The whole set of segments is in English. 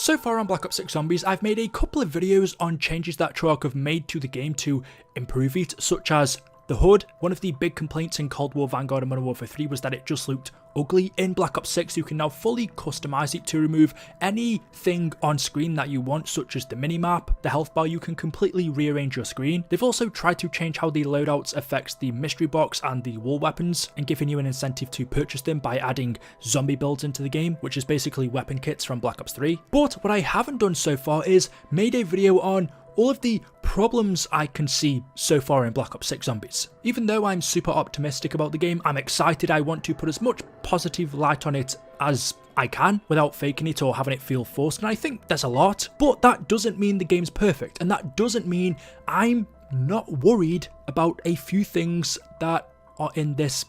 So far on Black Ops 6 Zombies, I've made a couple of videos on changes that Treyarch have made to the game to improve it, such as the HUD. One of the big complaints in Cold War, Vanguard and Modern Warfare 3 was that it just looked ugly. In Black Ops 6, you can now fully customize it to remove anything on screen that you want, such as the minimap, the health bar. You can completely rearrange your screen. They've also tried to change how the loadouts affects the mystery box and the wall weapons, and giving you an incentive to purchase them by adding zombie builds into the game, which is basically weapon kits from Black Ops 3. But what I haven't done so far is made a video on all of the problems I can see so far in Black Ops 6 Zombies. Even though I'm super optimistic about the game, I'm excited, I want to put as much positive light on it as I can without faking it or having it feel forced, and I think there's a lot, but that doesn't mean the game's perfect, and that doesn't mean I'm not worried about a few things that are in this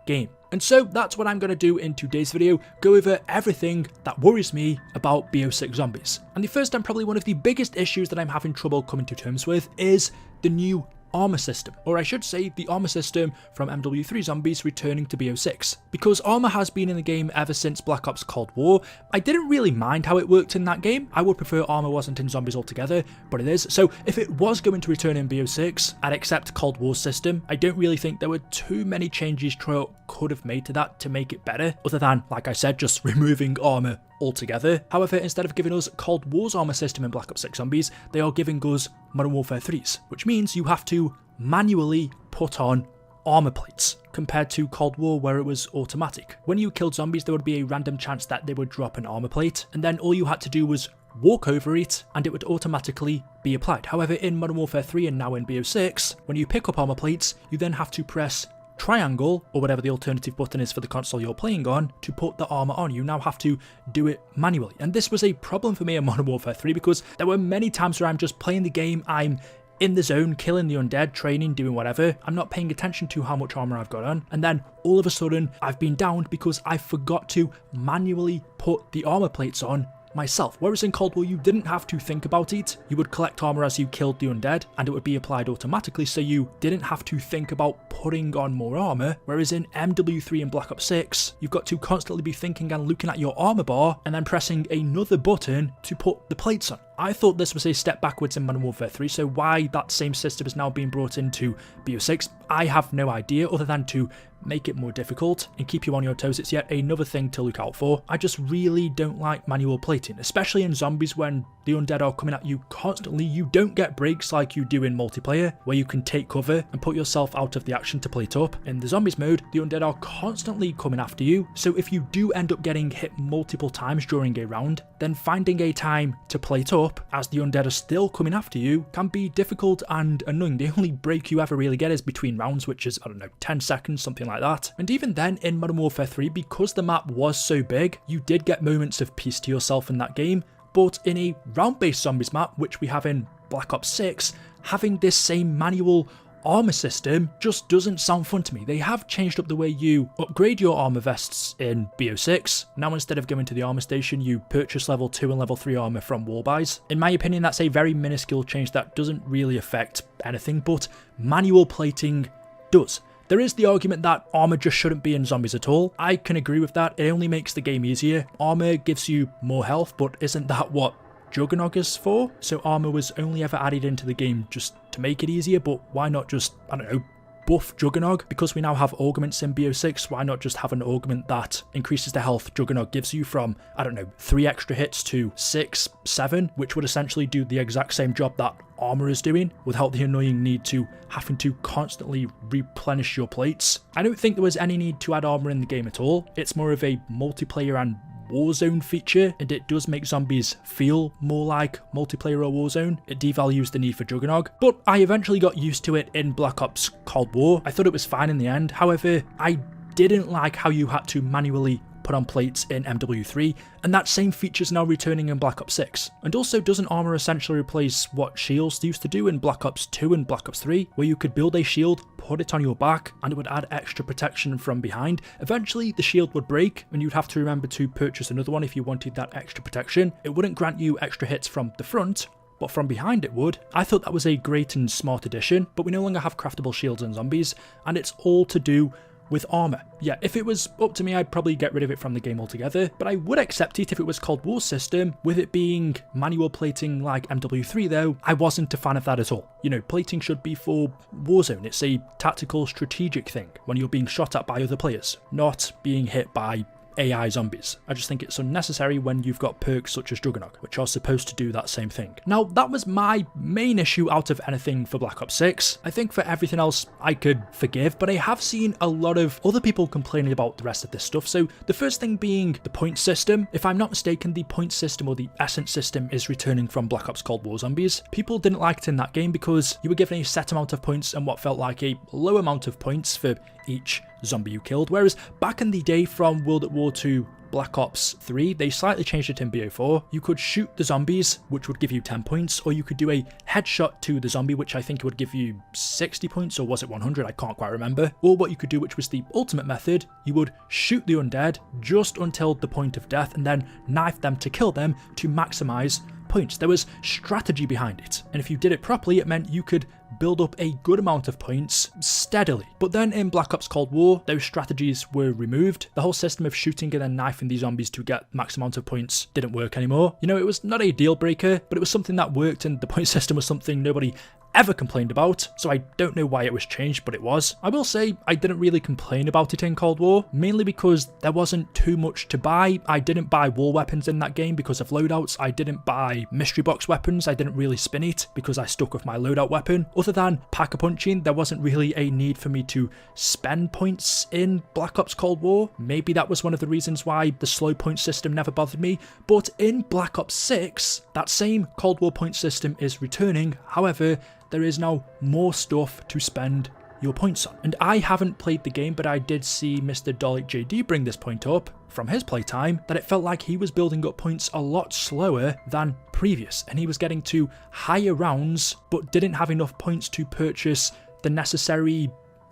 game. And so that's what I'm going to do in today's video, go over everything that worries me about BO6 Zombies. And the first and probably one of the biggest issues that I'm having trouble coming to terms with is the new armor system, or I should say the armor system from MW3 Zombies returning to BO6. Because armor has been in the game ever since Black Ops Cold War, I didn't really mind how it worked in that game. I would prefer armor wasn't in Zombies altogether, but it is. So if it was going to return in BO6, I'd accept Cold War's system. I don't really think there were too many changes Treyarch could have made to that to make it better, other than, like I said, just removing armor altogether. However, instead of giving us Cold War's armor system in Black Ops 6 Zombies, they are giving us Modern Warfare 3's, which means you have to manually put on armor plates, compared to Cold War where it was automatic. When you killed zombies, there would be a random chance that they would drop an armor plate, and then all you had to do was walk over it and it would automatically be applied. However, in Modern Warfare 3 and now in BO6, when you pick up armor plates, you then have to press triangle, or whatever the alternative button is for the console you're playing on, to put the armor on. You now have to do it manually. And this was a problem for me in Modern Warfare 3 because there were many times where I'm just playing the game, I'm in the zone, killing the undead, training, doing whatever. I'm not paying attention to how much armor I've got on. And then all of a sudden, I've been downed because I forgot to manually put the armor plates on myself. Whereas in Cold War, you didn't have to think about it. You would collect armor as you killed the undead and it would be applied automatically, so you didn't have to think about putting on more armor. Whereas in MW3 and Black Ops 6, you've got to constantly be thinking and looking at your armor bar and then pressing another button to put the plates on. I thought this was a step backwards in Modern Warfare 3, so why that same system is now being brought into BO6, I have no idea, other than to make it more difficult and keep you on your toes. It's yet another thing to look out for. I just really don't like manual plating, especially in zombies when the undead are coming at you constantly. You don't get breaks like you do in multiplayer, where you can take cover and put yourself out of the action to plate up. In the zombies mode, the undead are constantly coming after you, so if you do end up getting hit multiple times during a round, then finding a time to plate up as the undead are still coming after you can be difficult and annoying. The only break you ever really get is between rounds, which is, I don't know, 10 seconds, something like that. And even then, in Modern Warfare 3, because the map was so big, you did get moments of peace to yourself in that game. But in a round-based zombies map, which we have in Black Ops 6, having this same manual armor system just doesn't sound fun to me. They have changed up the way you upgrade your armor vests in BO6. Now instead of going to the armor station, you purchase level 2 and level 3 armor from wall buys. In my opinion, that's a very minuscule change that doesn't really affect anything, but manual plating does. There is the argument that armor just shouldn't be in zombies at all. I can agree with that. It only makes the game easier. Armor gives you more health, but isn't that what Juggernog is for? So armor was only ever added into the game just to make it easier, but why not just, I don't know, buff Juggernog? Because we now have augments in BO6, why not just have an augment that increases the health Juggernog gives you from, I don't know, 3 extra hits to 6, 7, which would essentially do the exact same job that armor is doing without the annoying need to having to constantly replenish your plates. I don't think there was any need to add armor in the game at all. It's more of a multiplayer and Warzone feature, and it does make zombies feel more like multiplayer or Warzone. It devalues the need for Juggernog, but I eventually got used to it in Black Ops Cold War. I thought it was fine in the end. However, I didn't like how you had to manually put on plates in MW3, and that same feature is now returning in Black Ops 6. And also, doesn't armor essentially replace what shields used to do in Black Ops 2 and Black Ops 3, where you could build a shield, put it on your back, and it would add extra protection from behind? Eventually, the shield would break, and you'd have to remember to purchase another one if you wanted that extra protection. It wouldn't grant you extra hits from the front, but from behind it would. I thought that was a great and smart addition, but we no longer have craftable shields in zombies, and it's all to do with armor. Yeah, if it was up to me, I'd probably get rid of it from the game altogether, but I would accept it if it was Cold War system. With it being manual plating like MW3 though, I wasn't a fan of that at all. You know, plating should be for Warzone. It's a tactical strategic thing when you're being shot at by other players, not being hit by AI zombies. I just think it's unnecessary when you've got perks such as Juggernog, which are supposed to do that same thing. Now, that was my main issue out of anything for Black Ops 6. I think for everything else, I could forgive, but I have seen a lot of other people complaining about the rest of this stuff. So the first thing being the point system. If I'm not mistaken, the point system or the essence system is returning from Black Ops Cold War Zombies. People didn't like it in that game because you were given a set amount of points and what felt like a low amount of points for each zombie you killed, whereas back in the day from World at War 2 Black Ops 3, they slightly changed it in BO4. You could shoot the zombies, which would give you 10 points, or you could do a headshot to the zombie, which I think would give you 60 points, or was it 100? I can't quite remember. Or what you could do, which was the ultimate method, you would shoot the undead just until the point of death, and then knife them to kill them to maximize points. There was strategy behind it, and if you did it properly, it meant you could build up a good amount of points steadily. But then in Black Ops Cold War, those strategies were removed. The whole system of shooting and then knifing these zombies to get max amount of points didn't work anymore. You know, it was not a deal breaker, but it was something that worked, and the point system was something nobody ever complained about, so I don't know why it was changed, but it was. I will say I didn't really complain about it in Cold War, mainly because there wasn't too much to buy. I didn't buy wall weapons in that game because of loadouts. I didn't buy mystery box weapons. I didn't really spin it because I stuck with my loadout weapon. Other than pack-a-punching, there wasn't really a need for me to spend points in Black Ops Cold War. Maybe that was one of the reasons why the slow point system never bothered me, but in Black Ops 6, that same Cold War point system is returning. However, there is now more stuff to spend your points on. And I haven't played the game, but I did see Mr. Dolic JD bring this point up from his playtime, that it felt like he was building up points a lot slower than previous, and he was getting to higher rounds, but didn't have enough points to purchase the necessary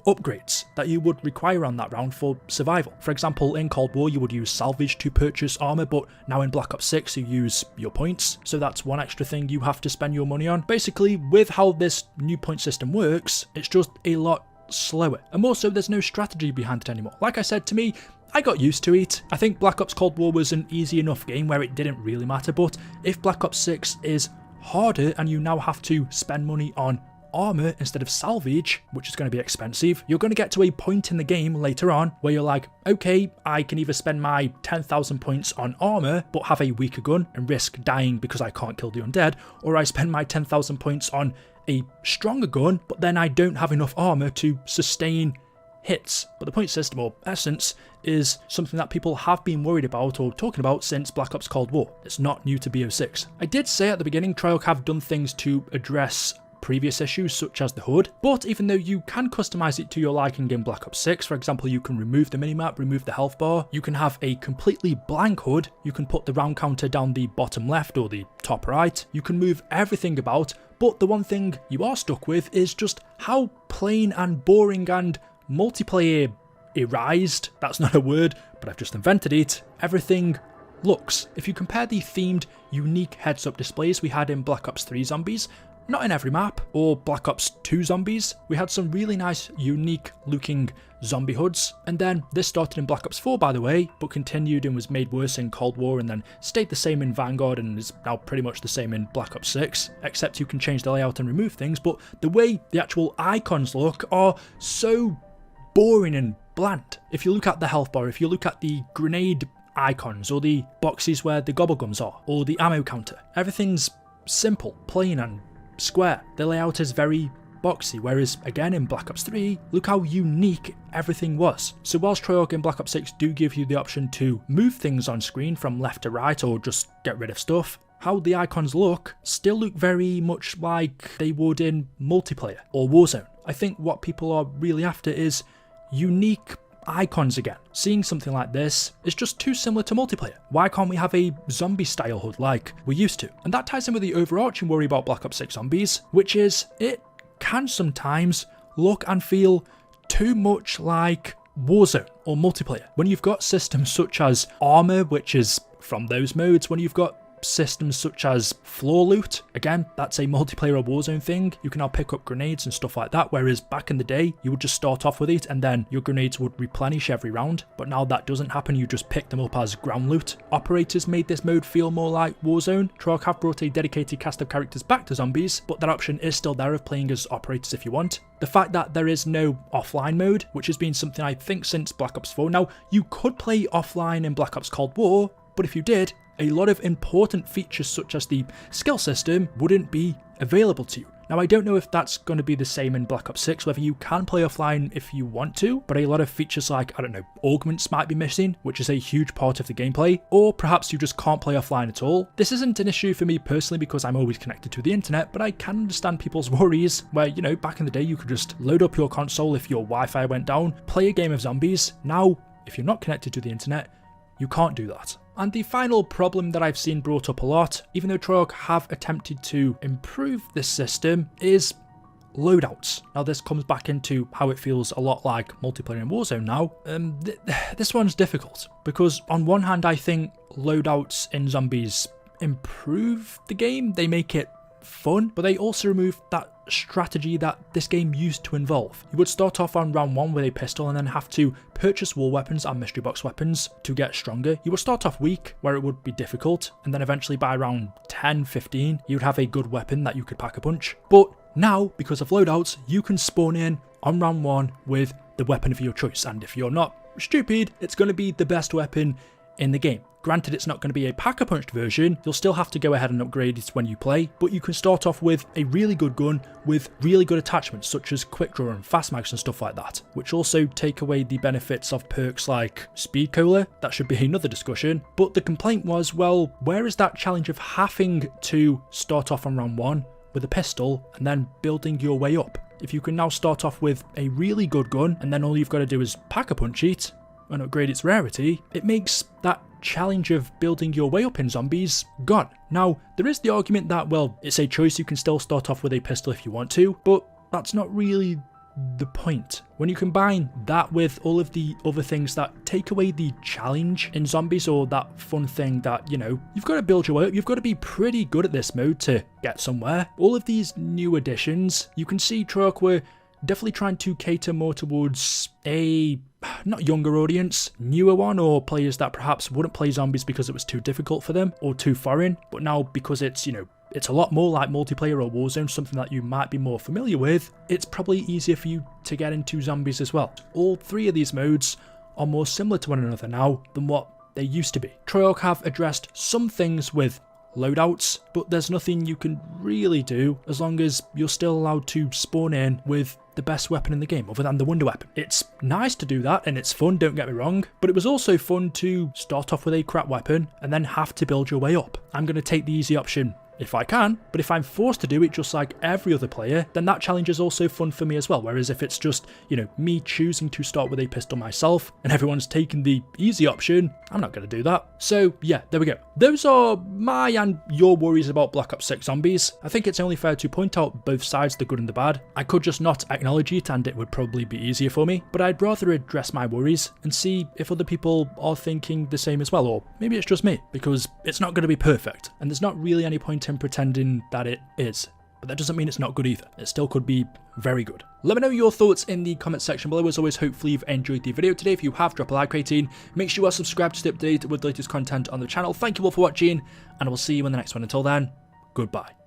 upgrades that you would require on that round for survival. For example, in Cold War you would use salvage to purchase armor, but now in Black Ops 6 you use your points, so that's one extra thing you have to spend your money on. Basically, with how this new point system works, it's just a lot slower, and more so there's no strategy behind it anymore. Like I said, to me, I got used to it. I think Black Ops Cold War was an easy enough game where it didn't really matter, but if Black Ops 6 is harder and you now have to spend money on armor instead of salvage, which is going to be expensive, you're going to get to a point in the game later on where you're like, okay, I can either spend my 10,000 points on armor but have a weaker gun and risk dying because I can't kill the undead, or I spend my 10,000 points on a stronger gun but then I don't have enough armor to sustain hits. But the point system, or essence, is something that people have been worried about or talking about since Black Ops Cold War. It's not new to BO6. I did say at the beginning Treyarch have done things to address previous issues such as the HUD, but even though you can customize it to your liking in Black Ops 6, for example, you can remove the minimap, remove the health bar, you can have a completely blank HUD, you can put the round counter down the bottom left or the top right, you can move everything about, but the one thing you are stuck with is just how plain and boring and multiplayer erased, that's not a word, but I've just invented it, everything looks. If you compare the themed, unique heads-up displays we had in Black Ops 3 Zombies, not in every map, or Black Ops 2 Zombies, we had some really nice, unique looking zombie HUDs, and then this started in Black Ops 4 by the way, but continued and was made worse in Cold War and then stayed the same in Vanguard and is now pretty much the same in Black Ops 6, except you can change the layout and remove things, but the way the actual icons look are so boring and bland. If you look at the health bar, if you look at the grenade icons, or the boxes where the gobblegums are, or the ammo counter, everything's simple, plain and square. The layout is very boxy, whereas again in Black Ops 3, look how unique everything was. So whilst Treyarch in Black Ops 6 do give you the option to move things on screen from left to right or just get rid of stuff, how the icons still look very much like they would in multiplayer or Warzone. I think what people are really after is unique icons again. Seeing something like this is just too similar to multiplayer. Why can't we have a zombie style HUD like we used to? And that ties in with the overarching worry about Black Ops 6 Zombies, which is it can sometimes look and feel too much like Warzone or multiplayer. When you've got systems such as armor, which is from those modes, when you've got systems such as floor loot. Again, that's a multiplayer or Warzone thing. You can now pick up grenades and stuff like that, whereas back in the day, you would just start off with it and then your grenades would replenish every round. But now that doesn't happen, you just pick them up as ground loot. Operators made this mode feel more like Warzone. Treyarch have brought a dedicated cast of characters back to zombies, but that option is still there of playing as operators if you want. The fact that there is no offline mode, which has been something I think since Black Ops 4. Now, you could play offline in Black Ops Cold War, but if you did, a lot of important features such as the skill system wouldn't be available to you. Now, I don't know if that's going to be the same in Black Ops 6, whether you can play offline if you want to, but a lot of features like, I don't know, augments might be missing, which is a huge part of the gameplay, or perhaps you just can't play offline at all. This isn't an issue for me personally because I'm always connected to the internet, but I can understand people's worries where, you know, back in the day you could just load up your console if your Wi-Fi went down, play a game of zombies. Now, if you're not connected to the internet, you can't do that. And the final problem that I've seen brought up a lot, even though Treyarch have attempted to improve this system, is loadouts. Now this comes back into how it feels a lot like multiplayer in Warzone now. This one's difficult because on one hand I think loadouts in zombies improve the game, they make it fun, but they also remove that strategy that this game used to involve. You would start off on round 1 with a pistol and then have to purchase war weapons and mystery box weapons to get stronger. You would start off weak where it would be difficult, and then eventually by round 10, 15 you would have a good weapon that you could pack a punch. But now, because of loadouts, you can spawn in on round 1 with the weapon of your choice, and if you're not stupid, it's going to be the best weapon in the game. Granted, it's not going to be a pack-a-punched version, you'll still have to go ahead and upgrade it when you play, but you can start off with a really good gun with really good attachments such as quick draw and fast mags and stuff like that, which also take away the benefits of perks like speed cola. That should be another discussion, but the complaint was, well, where is that challenge of having to start off on round 1 with a pistol and then building your way up? If you can now start off with a really good gun and then all you've got to do is pack-a-punch it and upgrade its rarity, it makes that challenge of building your way up in zombies gone. Now, there is the argument that, well, it's a choice, you can still start off with a pistol if you want to, but that's not really the point. When you combine that with all of the other things that take away the challenge in zombies, or that fun thing that, you know, you've got to build your way up, you've got to be pretty good at this mode to get somewhere. All of these new additions, you can see Treyarch were definitely trying to cater more towards a not younger audience, newer one, or players that perhaps wouldn't play zombies because it was too difficult for them or too foreign, but now because it's, you know, it's a lot more like multiplayer or Warzone, something that you might be more familiar with, it's probably easier for you to get into zombies as well. All three of these modes are more similar to one another now than what they used to be. Treyarch have addressed some things with loadouts, but there's nothing you can really do as long as you're still allowed to spawn in with the best weapon in the game other than the wonder weapon. It's nice to do that and it's fun, don't get me wrong, but it was also fun to start off with a crap weapon and then have to build your way up. I'm going to take the easy option if I can, but if I'm forced to do it just like every other player, then that challenge is also fun for me as well. Whereas if it's just, you know, me choosing to start with a pistol myself and everyone's taking the easy option, I'm not going to do that. So yeah, there we go. Those are my and your worries about Black Ops 6 Zombies. I think it's only fair to point out both sides, the good and the bad. I could just not acknowledge it and it would probably be easier for me, but I'd rather address my worries and see if other people are thinking the same as well, or maybe it's just me, because it's not going to be perfect and there's not really any point in pretending that it is. But that doesn't mean it's not good either. It still could be very good. Let me know your thoughts in the comment section below. As always, hopefully you've enjoyed the video today. If you have, drop a like rating. Make sure you are subscribed to stay updated with the latest content on the channel. Thank you all for watching, and I will see you in the next one. Until then, goodbye.